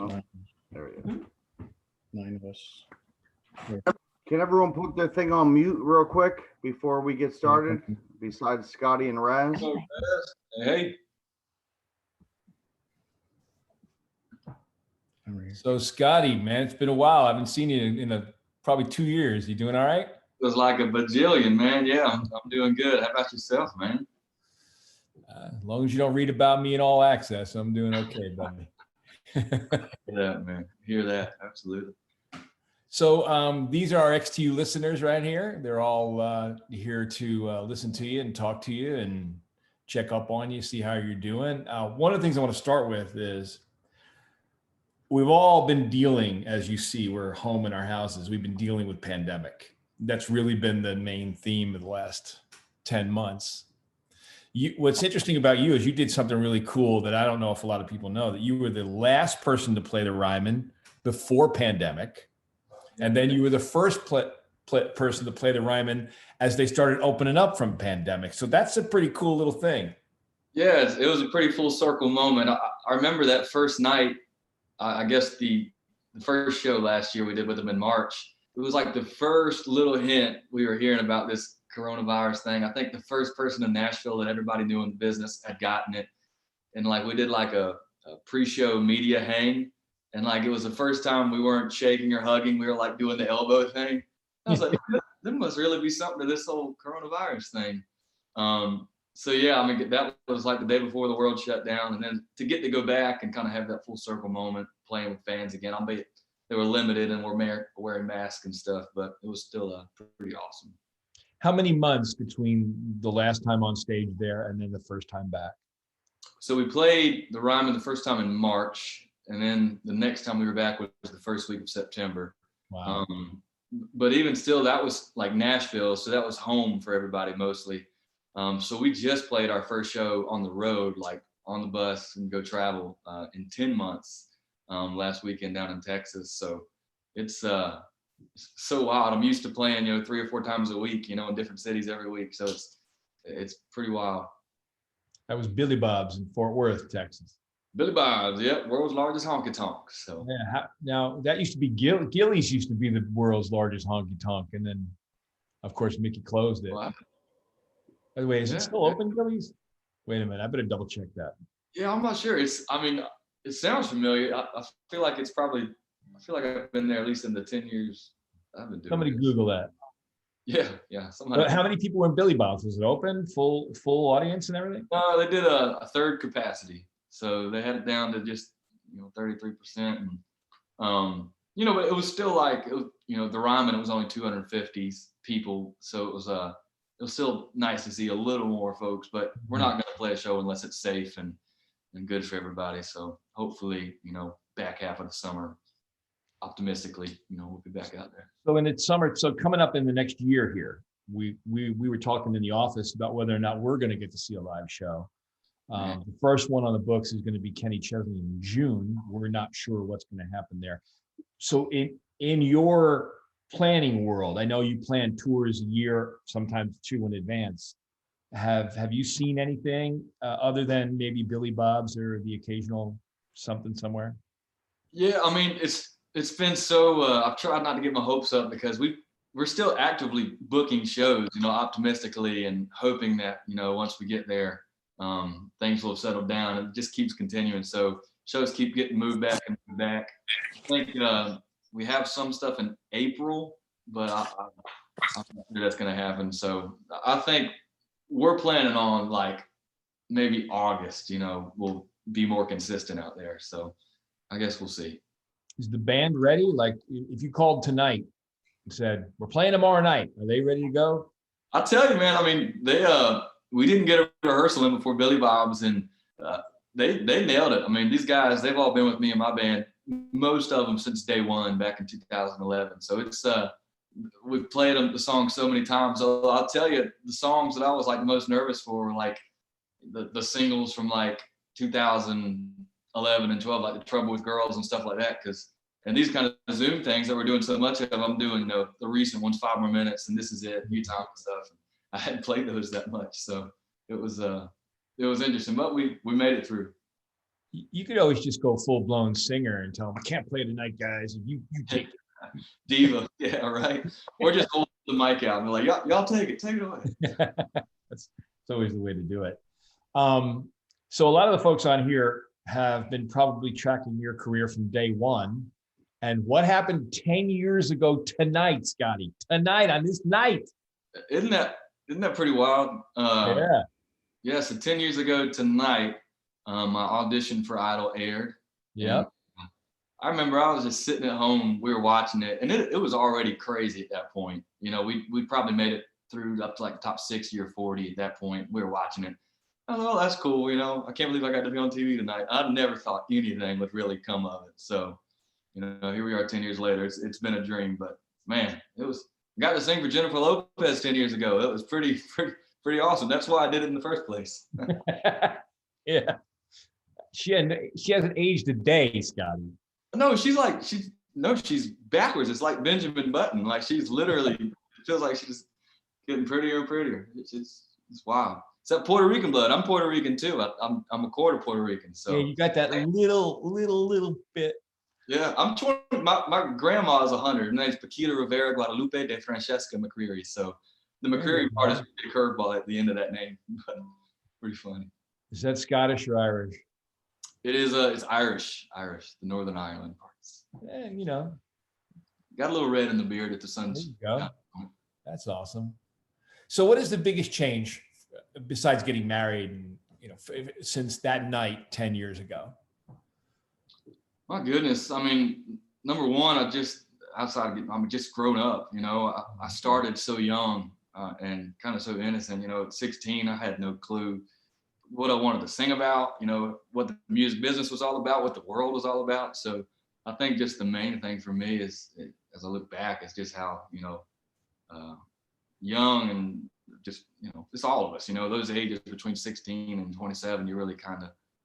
Oh, there we go. 9 of us. Can everyone put their thing on mute real quick before we get started? Besides Scotty and Raz. Hey. So Scotty, man, it's been a while. I haven't seen you in probably 2 years. You doing all right? It was like a bajillion, man. Yeah, I'm doing good. How about yourself, man? As long as you don't read about me in All Access, I'm doing okay, buddy. Yeah, man. Hear that? Absolutely. So these are our XTU listeners right here. They're all here to listen to you and talk to you and check up on you, see how you're doing. One of the things I want to start with is we've all been dealing, as you see, we're home in our houses. We've been dealing with pandemic. That's really been the main theme of the last 10 months. What's interesting about you is you did something really cool that I don't know if a lot of people know, that you were the last person to play the Ryman before pandemic. And then you were the first person to play the Ryman as they started opening up from pandemic. So that's a pretty cool little thing. Yeah, it was a pretty full circle moment. I remember that first night, I guess the first show last year we did with them in March. It was like the first little hint we were hearing about this coronavirus thing. I think the first person in Nashville that everybody knew in the business had gotten it. And like we did like a pre-show media hang. And like it was the first time we weren't shaking or hugging. We were like doing the elbow thing. I was like, there must really be something to this whole coronavirus thing. So yeah, I mean, that was like the day before the world shut down. And then to get to go back and kind of have that full circle moment playing with fans again, albeit they were limited and we're wearing masks and stuff, but it was still pretty awesome. How many months between the last time on stage there and then the first time back? So we played the Ryman the first time in March, and then the next time we were back was the first week of September. Wow. But even still, that was like Nashville, so that was home for everybody mostly. So we just played our first show on the road, like on the bus and go travel in 10 months last weekend down in Texas. So it's so wild. I'm used to playing, 3 or 4 times a week, in different cities every week. So it's pretty wild. That was Billy Bob's in Fort Worth, Texas. Billy Bob's, yep, world's largest honky tonk. So yeah, now that used to be Gillies used to be the world's largest honky tonk, and then of course Mickey closed it. Wow. By the way, is it still open, Gillies? Wait a minute, I better double check that. Yeah, I'm not sure. It sounds familiar. I feel like I've been there at least in the 10 years I've been doing. Somebody Google that. Yeah. But how many people were in Billy Bob's? Was it open, full audience and everything? No, they did a third capacity, so they had it down to just 33%, and but it was still like the Ryman. It was only 250 people, so it was still nice to see a little more folks. But we're not going to play a show unless it's safe and good for everybody. So hopefully, back half of the summer, optimistically, we'll be back out there. So in the summer, so coming up in the next year here, we were talking in the office about whether or not we're going to get to see a live show. The first one on the books is going to be Kenny Chesney in June. We're not sure what's going to happen there. So in your planning world, I know you plan tours a year, sometimes 2 in advance. Have you seen anything other than maybe Billy Bob's or the occasional something somewhere? Yeah, I mean, it's been so. I've tried not to get my hopes up because we're still actively booking shows, optimistically and hoping that once we get there, things will have settled down. It just keeps continuing. So shows keep getting moved back and moved back. I think we have some stuff in April, but I'm not sure that's going to happen. So I think we're planning on like maybe August, we'll be more consistent out there. So I guess we'll see. Is the band ready? Like if you called tonight and said, we're playing tomorrow night, are they ready to go? I'll tell you, man, I mean, we didn't get a rehearsal in before Billy Bob's, and they nailed it. I mean, these guys, they've all been with me and my band, most of them since day one back in 2011. So it's, we've played the song so many times. So I'll tell you, the songs that I was like most nervous for were like the singles from like 2011 and 12, like The Trouble with Girls and stuff like that. And these kind of Zoom things that we're doing so much of, I'm doing, the recent ones, 5 More Minutes, and This Is It, New Time and stuff. I hadn't played those that much, so it was interesting, but we made it through. You could always just go full blown singer and tell them, I can't play tonight, guys. You take it. Diva, yeah, right. Or just hold the mic out and be like, y'all take it away. That's always the way to do it. So a lot of the folks on here have been probably tracking your career from day one. And what happened 10 years ago tonight, Scotty? Tonight, on this night. Isn't that pretty wild? Yeah. Yeah, so 10 years ago tonight, my audition for Idol aired. Yeah. I remember I was just sitting at home, we were watching it, and it was already crazy at that point. You know, we probably made it through up to like top 60 or 40 at that point. We were watching it. Oh, that's cool. You know, I can't believe I got to be on TV tonight. I never thought anything would really come of it. So, you know, here we are 10 years later. It's been a dream, but man, I got to sing for Jennifer Lopez 10 years ago. It was pretty awesome. That's why I did it in the first place. Yeah. She hasn't aged a day, Scotty. No, she's backwards. It's like Benjamin Button. Like she's literally, it feels like she's getting prettier and prettier. It's wild. Except Puerto Rican blood. I'm Puerto Rican too. I'm a quarter Puerto Rican. So yeah, you got that little bit. Yeah, I'm 20. My grandma is 100. Her name's Paquita Rivera Guadalupe de Francesca McCreery. So the McCreery part is a curveball at the end of that name. But pretty funny. Is that Scottish or Irish? It is. It's Irish, the Northern Ireland parts. And you know, got a little red in the beard at the sun's. There you go. That's awesome. So, what is the biggest change besides getting married? And you know, since that night 10 years ago. My goodness. I mean, number one, I'm just grown up. You know, I started so young and kind of so innocent. You know, at 16, I had no clue what I wanted to sing about, you know, what the music business was all about, what the world was all about. So I think just the main thing for me is, as I look back, is just how, you know, young and just, you know, it's all of us, you know, those ages between 16 and 27, you really kind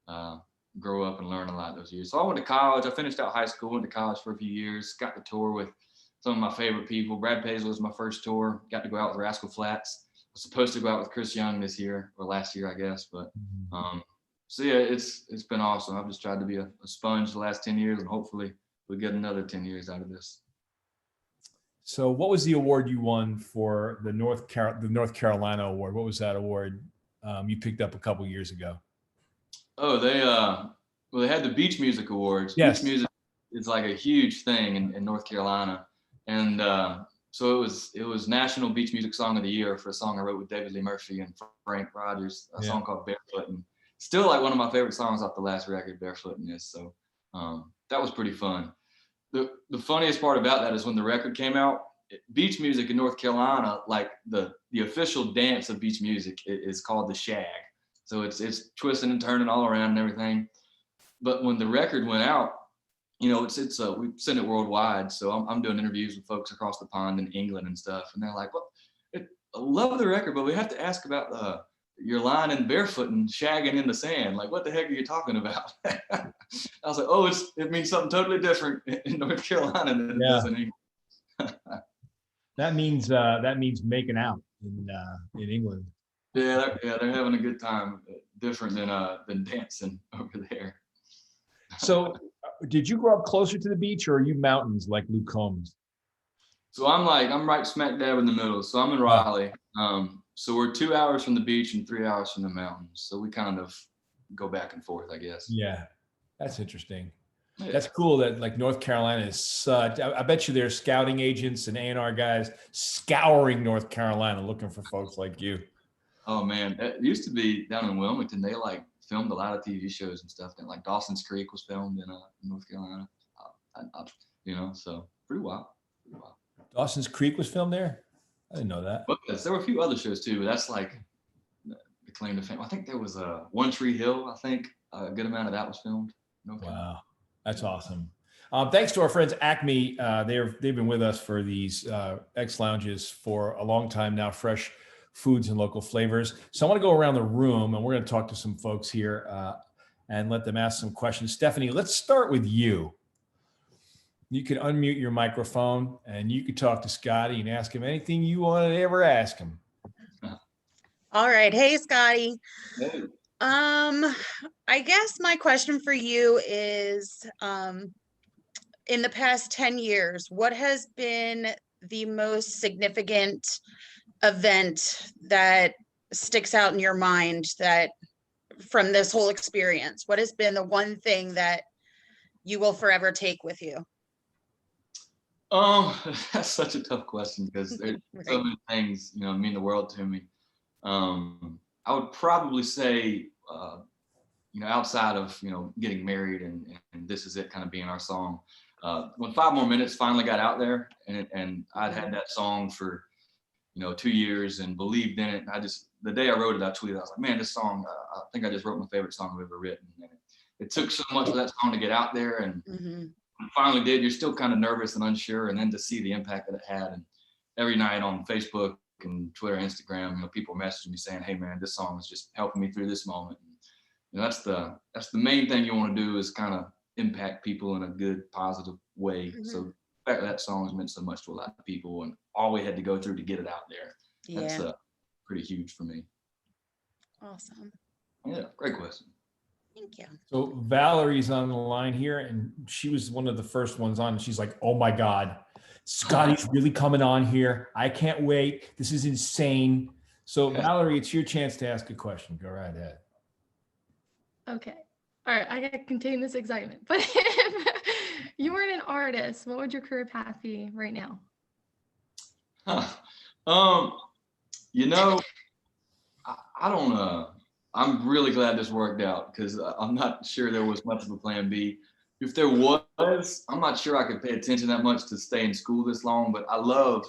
of grow up and learn a lot those years. So I went to college. I finished out high school, went to college for a few years, got to tour with some of my favorite people. Brad Paisley was my first tour, got to go out with Rascal Flatts. Was supposed to go out with Chris Young this year or last year, I guess. But so yeah, it's been awesome. I've just tried to be a sponge the last 10 years, and hopefully we'll get another 10 years out of this. So what was the award you won for the North Carolina award? What was that award you picked up a couple years ago? Oh, they had the Beach Music Awards. Yes. Beach music is like a huge thing in North Carolina. And so it was National Beach Music Song of the Year for a song I wrote with David Lee Murphy and Frank Rogers, a song called Barefoot. And still like one of my favorite songs off the last record, Barefoot is. So that was pretty fun. The funniest part about that is when the record came out, beach music in North Carolina, like the official dance of beach music is called the shag. So it's twisting and turning all around and everything. But when the record went out, you know, we sent it worldwide. So I'm doing interviews with folks across the pond in England and stuff. And they're like, well, I love the record, but we have to ask about your line in Barefoot and shagging in the sand. Like, what the heck are you talking about? I was like, oh, it means something totally different in North Carolina than it does in England. That means making out in England. Yeah, they're having a good time. Different than dancing over there. So, did you grow up closer to the beach, or are you mountains like Luke Combs? So I'm right smack dab in the middle. So I'm in Raleigh. So we're 2 hours from the beach and 3 hours from the mountains. So we kind of go back and forth, I guess. Yeah, that's interesting. Yeah. That's cool that like North Carolina is such. I bet you there's scouting agents and A&R guys scouring North Carolina looking for folks like you. Oh man, it used to be down in Wilmington. They like filmed a lot of TV shows and stuff. And like Dawson's Creek was filmed in North Carolina. You know, so pretty wild. Dawson's Creek was filmed there? I didn't know that. But there were a few other shows too, but that's like the claim to fame. I think there was One Tree Hill. I think a good amount of that was filmed. Wow, that's awesome. Thanks to our friends ACME. They've been with us for these X Lounges for a long time now. Fresh foods and local flavors. So I want to go around the room and we're going to talk to some folks here and let them ask some questions. Stephanie, let's start with you. You can unmute your microphone and you could talk to Scotty and ask him anything you want to ever ask him. All right. Hey, Scotty. Hey. I guess my question for you is, in the past 10 years, what has been the most significant event that sticks out in your mind that from this whole experience? What has been the one thing that you will forever take with you? That's such a tough question because there's Right. so many things, mean the world to me. I would probably say, outside of, getting married and This Is It kind of being our song, when 5 More Minutes finally got out there and I'd had that song for, 2 years and believed in it. And the day I wrote it, I tweeted, I was like, man, this song, I think I just wrote my favorite song I've ever written. And it took so much for that song to get out there. And when it finally did, you're still kind of nervous and unsure. And then to see the impact that it had. And every night on Facebook and Twitter, Instagram, people messaging me saying, hey man, this song is just helping me through this moment. And, that's the main thing you want to do is kind of impact people in a good, positive way. So the fact that song has meant so much to a lot of people and all we had to go through to get it out there. That's pretty huge for me. Awesome. Yeah, great question. Thank you. So Valerie's on the line here, and she was one of the first ones on. She's like, oh my God, Scotty's really coming on here. I can't wait. This is insane. So Valerie, it's your chance to ask a question. Go right ahead. Okay. All right. I got to contain this excitement. But if you weren't an artist, what would your career path be right now? I don't I'm really glad this worked out because I'm not sure there was much of a plan B. If there was, I'm not sure I could pay attention that much to stay in school this long, but I love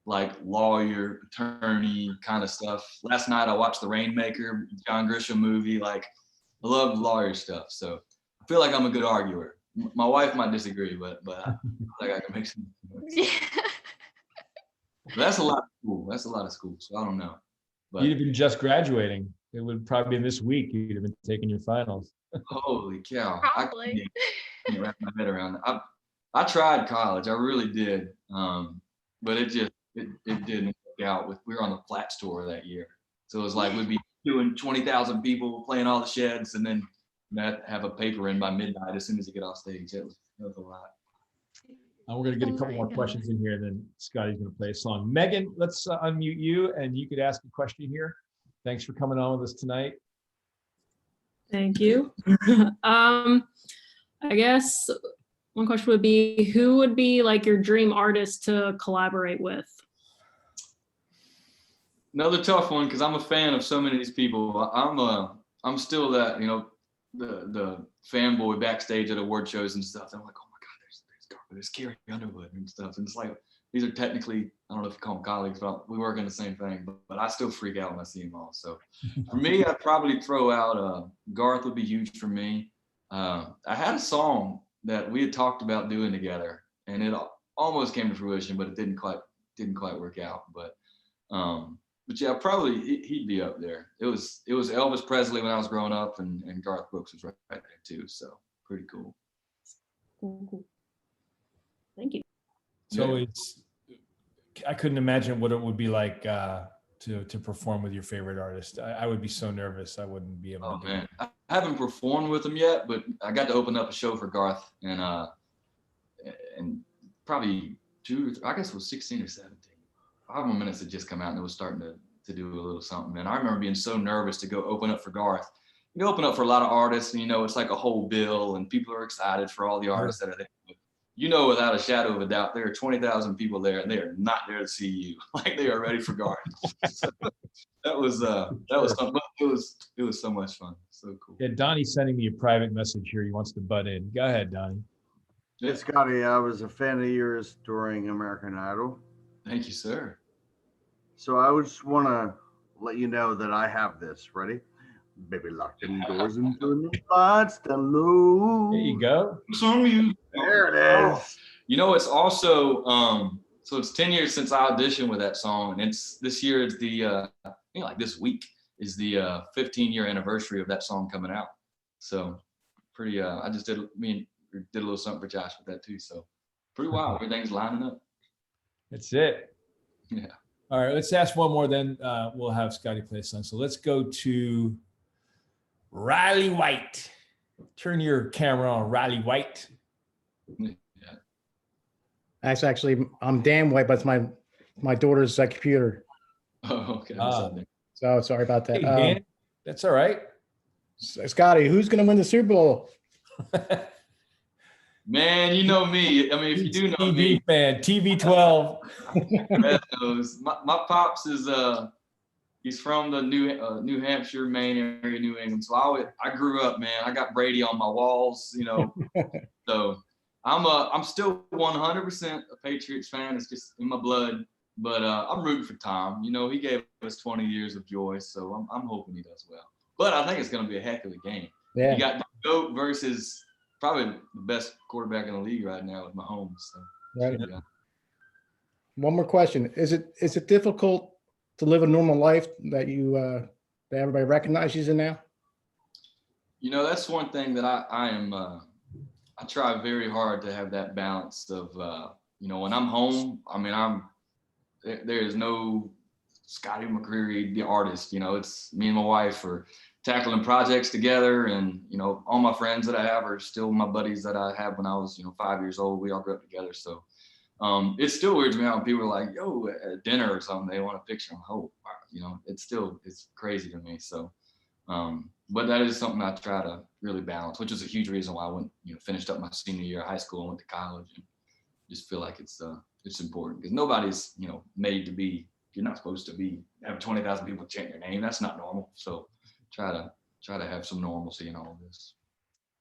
like lawyer, attorney kind of stuff. Last night I watched The Rainmaker, John Grisham movie. Like I love lawyer stuff. So I feel like I'm a good arguer. My wife might disagree, but I feel like I can make some noise. Yeah. But that's a lot of school. That's a lot of school. So I don't know. But You'd have been just graduating. It would probably been this week. You'd have been taking your finals. holy cow. Probably. I can't wrap my head around it. I tried college. I really did. But it didn't work out. We were on the Flats tour that year. So it was like we'd be doing 20,000 people playing all the sheds and then have a paper in by midnight as soon as you get off stage. That was a lot. And we're going to get a couple more questions in here, then Scotty's going to play a song. Megan, let's unmute you and you could ask a question here. Thanks for coming on with us tonight. Thank you. I guess one question would be, who would be like your dream artist to collaborate with? Another tough one because I'm a fan of so many of these people. I'm still that, the fanboy backstage at award shows and stuff. I'm like, oh my God, there's Carrie Underwood and stuff. And it's like, these are technically, I don't know if you call them colleagues, but we work in the same thing, but I still freak out when I see them all. So for me, I'd probably throw out Garth would be huge for me. I had a song that we had talked about doing together and it almost came to fruition, but it didn't quite work out. But yeah, probably he'd be up there. It was Elvis Presley when I was growing up and Garth Brooks was right there too. So pretty cool. Cool. Thank you. So I couldn't imagine what it would be like to perform with your favorite artist. I would be so nervous. I wouldn't be able to do it. I haven't performed with him yet, but I got to open up a show for Garth and probably I guess it was 16 or 17. 5 More Minutes had just come out and it was starting to do a little something. And I remember being so nervous to go open up for Garth. You open up for a lot of artists and it's like a whole bill and people are excited for all the artists that are there. Without a shadow of a doubt, there are 20,000 people there and they are not there to see you. Like they are ready for Garth. So that was something. It was so much fun. So cool. Yeah, Donnie's sending me a private message here. He wants to butt in. Go ahead, Donnie. Hey, Scotty, I was a fan of yours during American Idol. Thank you, sir. So I just want to let you know that I have this. Ready? Baby, lock them doors and turn the lights down low. There you go. There it is. It's also so it's 10 years since I auditioned with that song, and it's this year is the like this week is the 15-year anniversary of that song coming out. So pretty I just did a little something for Josh with that too. So pretty wild. Everything's lining up. That's it. Yeah. All right, let's ask one more, then we'll have Scotty play a song. So let's go to Riley White. Turn your camera on, Riley White. Actually, I'm Dan White, but it's my daughter's computer. Oh, okay. What's up, Nick? So sorry about that. Hey, Dan. That's all right. Scotty, who's going to win the Super Bowl? Man, you know me. I mean, if you do know TV me, fan, TV12. Beth knows. My pops is he's from the New Hampshire, Maine area, New England. So I grew up, man. I got Brady on my walls, you know. So I'm still 100% a Patriots fan. It's just in my blood. But I'm rooting for Tom. You know, he gave us 20 years of joy, so I'm hoping he does well. But I think it's going to be a heck of a game. Yeah. You got the GOAT versus probably the best quarterback in the league right now with Mahomes. So. Right. Yeah. One more question. Is it difficult to live a normal life that that everybody recognizes you now? You know, that's one thing that I try very hard to have that balance of, you know, when I'm home, I mean, there is no Scotty McCreery, the artist, you know, it's me and my wife are tackling projects together, and, you know, all my friends that I have are still my buddies that I had when I was, you know, 5 years old. We all grew up together. So it still weirds me out when people are like, yo, at dinner or something, they want a picture. Oh, you know, it's crazy to me. So, but that is something I try to really balance, which is a huge reason why I went, you know, finished up my senior year of high school and went to college, and just feel like it's important, because nobody's, you know, made to be, you're not supposed to have 20,000 people chant your name. That's not normal. So try to have some normalcy in all of this.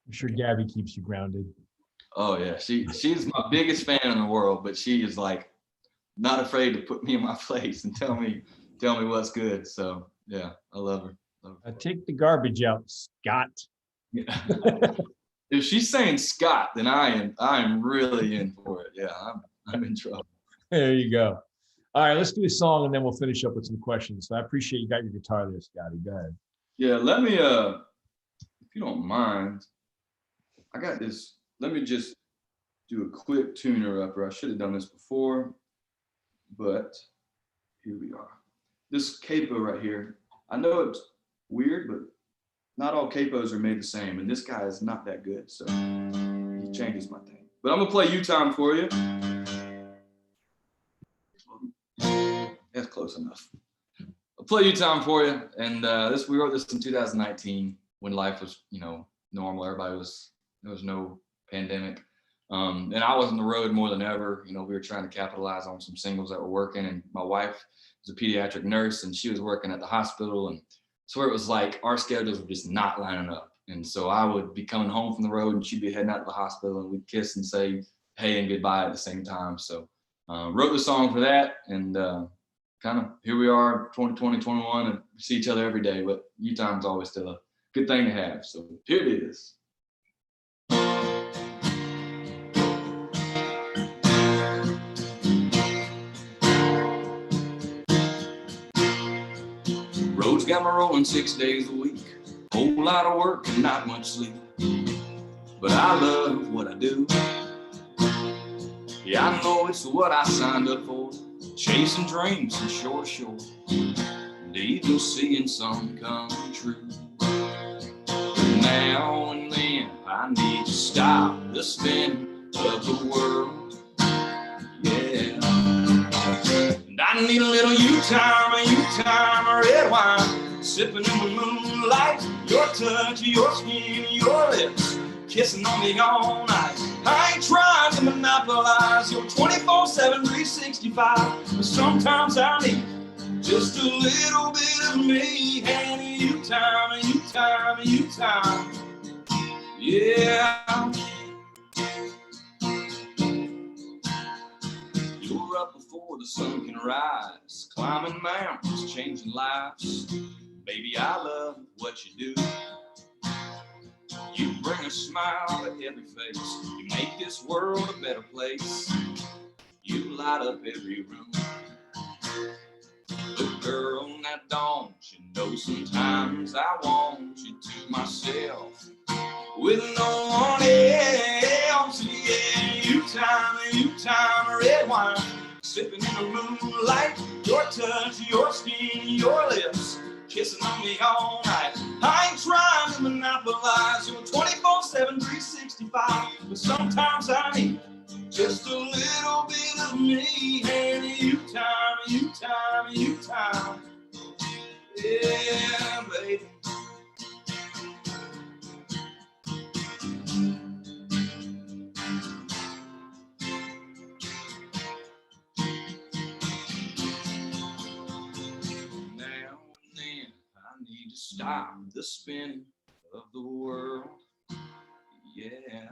I'm sure Gabby keeps you grounded. Oh yeah, she's my biggest fan in the world, but she is like not afraid to put me in my place and tell me what's good. So yeah, I love her. Take the garbage out, Scott. Yeah. If she's saying Scott, then I am really in for it. Yeah, I'm in trouble. There you go. All right, let's do a song and then we'll finish up with some questions. So I appreciate you got your guitar there, Scotty. Go ahead. Yeah, let me if you don't mind, I got this. Let me just do a quick tuner upper. I should have done this before, but here we are. This capo right here, I know it's weird, but not all capos are made the same, and this guy is not that good, so he changes my thing. But I'm gonna play U-Time for you. That's close enough. I'll play U-Time for you, and we wrote this in 2019 when life was, you know, normal. There was no pandemic, and I was on the road more than ever. You know, we were trying to capitalize on some singles that were working, and my wife was a pediatric nurse, and she was working at the hospital, and so it was like our schedules were just not lining up. And so I would be coming home from the road, and she'd be heading out to the hospital, and we'd kiss and say hey and goodbye at the same time. So wrote the song for that, and kind of here we are, 2020, 21, and we see each other every day, but U-Time's always still a good thing to have. So here it is. Road's got me rolling 6 days a week, whole lot of work and not much sleep, but I love what I do. Yeah, I know it's what I signed up for, chasing dreams from shore to shore, and even seeing some come true. But now and then I need to stop the spin of the world, yeah. And I need a little U-Time, a red wine, sipping in the moonlight, your touch, your skin, your lips, kissing on me all night. I ain't trying to monopolize your 24/7, 365, but sometimes I need just a little bit of me, and U-Time, U-Time, U-Time, yeah. You're up before the sun can rise, climbing mountains, changing lives. Baby, I love what you do. You bring a smile to every face. You make this world a better place. You light up every room. But girl, now don't you know sometimes I want you to myself with no one else. Yeah, U-Time, U-Time, red wine, sipping in the moonlight, your touch, your skin, your lips, kissing on me all night. I ain't trying to 365, but sometimes I need just a little bit of me, and you time, you time, you time. Yeah, baby. Now and then I need to stop the spinning of the world. Yeah.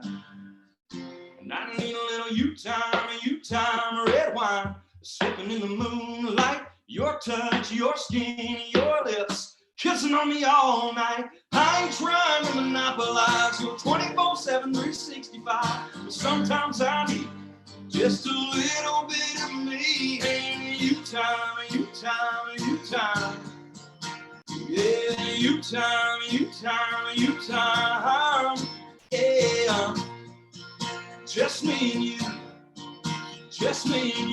And I need a little you time, red wine, sipping in the moonlight, your touch, your skin, your lips, kissing on me all night. I ain't trying to monopolize your 24/7, 365, but sometimes I need just a little bit of me, and you time, you time, you time. Yeah, you time, you time, you time. Yeah. Just me and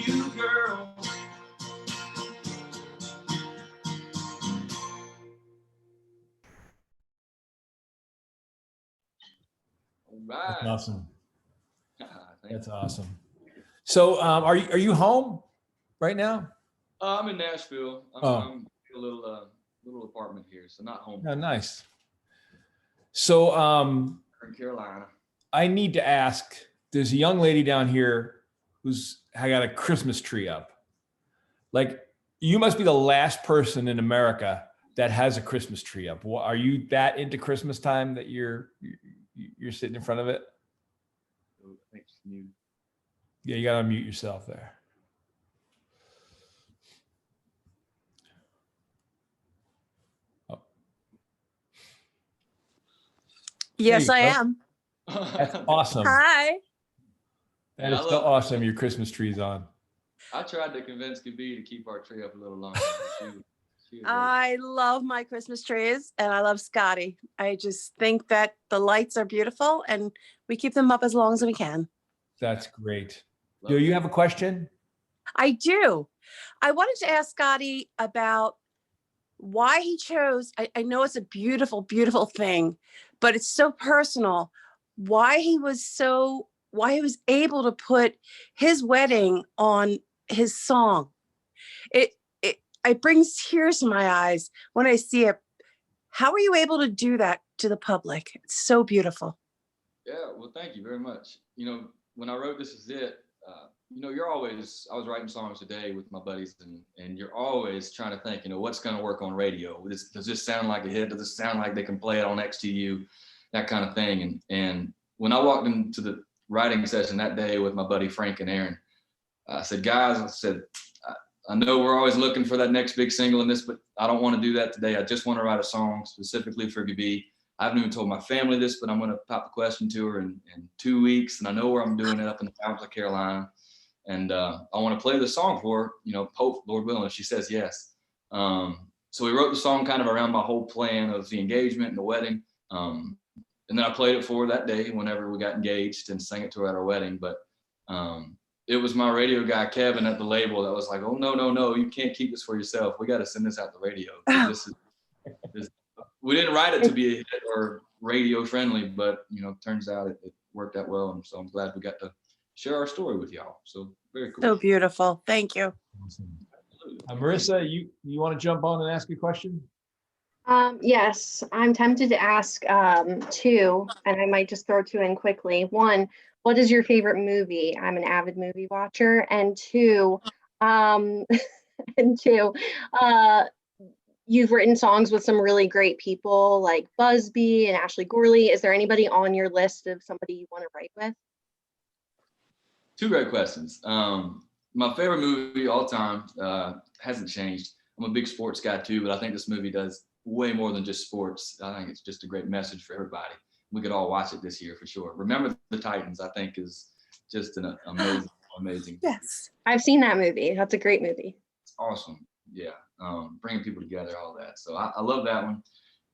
you, girl. All right. That's awesome. Thank That's awesome. So, are you home right now? I'm in Nashville. I'm in a little apartment here, so not home. Oh, nice. So, In Carolina. I need to ask. There's a young lady down here who's got a Christmas tree up. Like, you must be the last person in America that has a Christmas tree up. Are you that into Christmas time that you're sitting in front of it? Yeah, you gotta unmute yourself there. Oh. Yes, I go. am. That's awesome. Hi. That is so awesome. Your Christmas tree's on. I tried to convince Gabi to keep our tree up a little longer. She was I love my Christmas trees and I love Scotty. I just think that the lights are beautiful and we keep them up as long as we can. That's great. Do you have a question? I do. I wanted to ask Scotty about why he chose, I know it's a beautiful, beautiful thing, but it's so personal. Why he was able to put his wedding on his song. It brings tears to my eyes when I see it. How are you able to do that to the public? It's so beautiful. Yeah, well, thank you very much. You know, when I wrote This Is It, you know, I was writing songs today with my buddies, and you're always trying to think, you know, what's going to work on radio? Does this sound like a hit? Does this sound like they can play it on XTU? That kind of thing. And when I walked into the writing session that day with my buddy Frank and Aaron, I said, guys, I know we're always looking for that next big single in this, but I don't want to do that today. I just want to write a song specifically for Gabi. I haven't even told my family this, but I'm going to pop the question to her in 2 weeks. And I know where I'm doing it, up in the mountains of Carolina. And I want to play the song for her, you know, hope, Lord willing, if she says yes. So we wrote the song kind of around my whole plan of the engagement and the wedding. And then I played it for her that day whenever we got engaged and sang it to her at our wedding. But it was my radio guy, Kevin, at the label that was like, oh, no, you can't keep this for yourself. We got to send this out to radio. We didn't write it to be a hit or radio friendly, but, you know, turns out it worked out well. And so I'm glad we got to share our story with y'all. So very cool. So beautiful. Thank you. Awesome. Marissa, you want to jump on and ask a question? Yes, I'm tempted to ask two, and I might just throw two in quickly. One, what is your favorite movie? I'm an avid movie watcher. And two, you've written songs with some really great people like Busby and Ashley Gorley. Is there anybody on your list of somebody you want to write with? Two great questions. My favorite movie all time hasn't changed. I'm a big sports guy too, but I think this movie does way more than just sports. I think it's just a great message for everybody. We could all watch it this year for sure. Remember the Titans, I think, is just an amazing. Yes, I've seen that movie. That's a great movie. It's awesome. Yeah. Bringing people together, all that. So I love that one.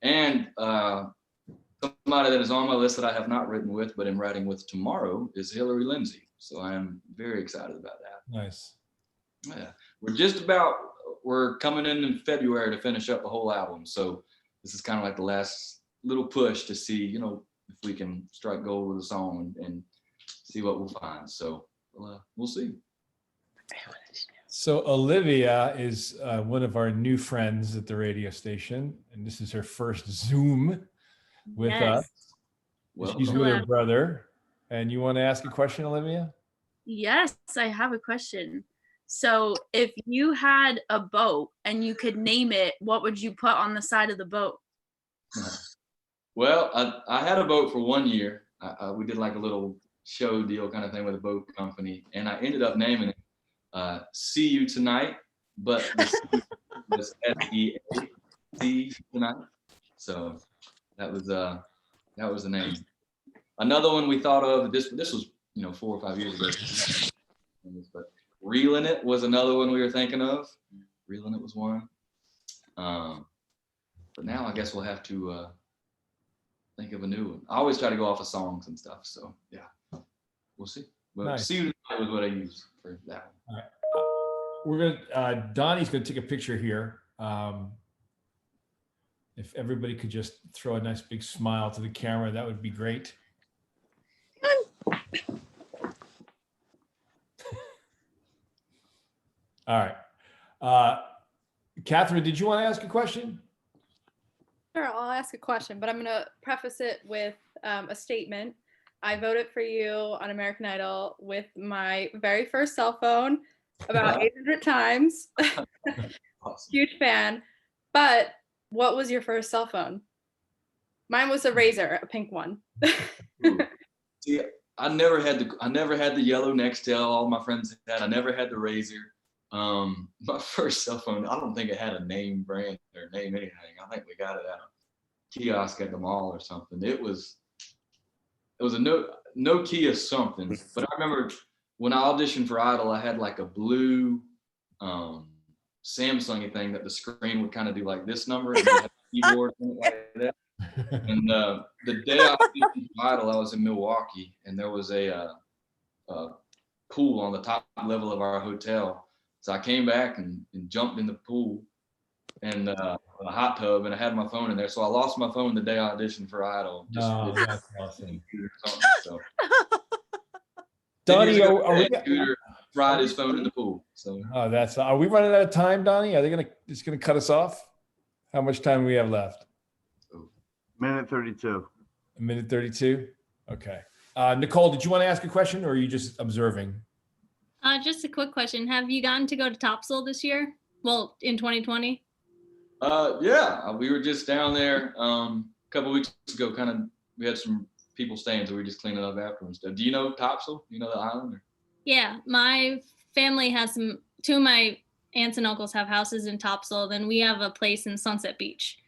And somebody that is on my list that I have not written with, but am writing with tomorrow is Hillary Lindsay. So I am very excited about that. Nice. Yeah. We're coming in February to finish up the whole album. So this is kind of like the last little push to see, you know, if we can strike gold with a song and see what we'll find. So we'll see. So Olivia is one of our new friends at the radio station, and this is her first Zoom with us. Well, She's with her brother. And you want to ask a question, Olivia? Yes, I have a question. So if you had a boat and you could name it, what would you put on the side of the boat? Well, I had a boat for 1 year. We did like a little show deal kind of thing with a boat company, and I ended up naming it See You Tonight, but the C was SEA tonight. So that was the name. Another one we thought of, this was 4 or 5 years ago, but Reelin' It was another one we were thinking of. Reelin' It was one. But now I guess we'll have to think of a new one. I always try to go off of songs and stuff. So yeah, we'll see. But Nice. See You Tonight was what I used for that one. All right. We're gonna Donnie's gonna take a picture here. If everybody could just throw a nice big smile to the camera, that would be great. All right. Catherine, did you want to ask a question? Sure, I'll ask a question, but I'm going to preface it with a statement. I voted for you on American Idol with my very first cell phone about 800 times. Awesome. Huge fan. But what was your first cell phone? Mine was a Razor, a pink one. See, I never had the yellow Nextel. All my friends had. I never had the Razor. My first cell phone, I don't think it had a name brand or name anything. I think we got it at a kiosk at the mall or something. It was a Nokia something. But I remember when I auditioned for Idol, I had like a blue Samsung thing that the screen would kind of do like this number and it had a keyboard like that. And the day I auditioned for Idol, I was in Milwaukee, and there was a pool on the top level of our hotel. So I came back and jumped in the pool and a hot tub, and I had my phone in there. So I lost my phone the day I auditioned for Idol. That's awesome. So. Donnie, fried his phone in the pool. So. Are we running out of time, Donnie? Are they just gonna cut us off? How much time do we have left? Minute 32. A minute 32. Okay. Nicole, did you want to ask a question, or are you just observing? Just a quick question. Have you gotten to go to Topsail this year? Well, in 2020? Yeah, we were just down there a couple weeks ago. We had some people staying, so we were just cleaning up after and stuff. Do you know Topsail? Do you know the island? Or? Yeah, my family has two of my aunts and uncles have houses in Topsail. Then we have a place in Sunset Beach.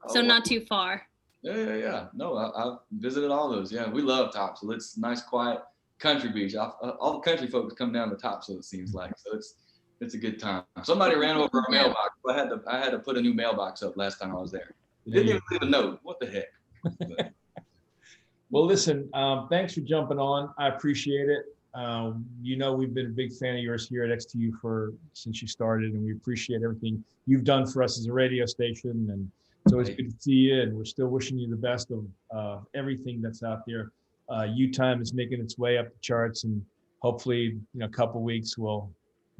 So not too far. Yeah. No, I've visited all those. Yeah, we love Topsail. It's nice, quiet country beach. All the country folks come down to Topsail, it seems like. So it's a good time. Somebody ran over our mailbox. I had to put a new mailbox up last time I was there. Didn't even leave a note. What the heck? Well, listen, thanks for jumping on. I appreciate it. We've been a big fan of yours here at XTU since you started, and we appreciate everything you've done for us as a radio station. And it's always good to see you, and we're still wishing you the best of everything that's out there. U-Time is making its way up the charts, and hopefully, a couple weeks we'll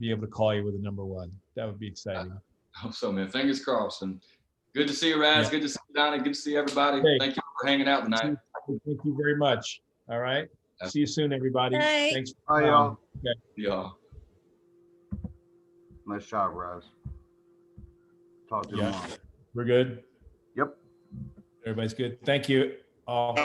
be able to call you with a number one. That would be exciting. I hope so, man. Fingers crossed. And good to see you, Raz. Yeah. Good to see you, Donnie. Good to see everybody. Hey, thank you for hanging out tonight. Thank you very much. All right. See you soon, everybody. Bye. Thanks. Bye, y'all. Okay. Y'all. Nice job, Raz. Talk to you tomorrow. We're good. Yep. Everybody's good. Thank you all.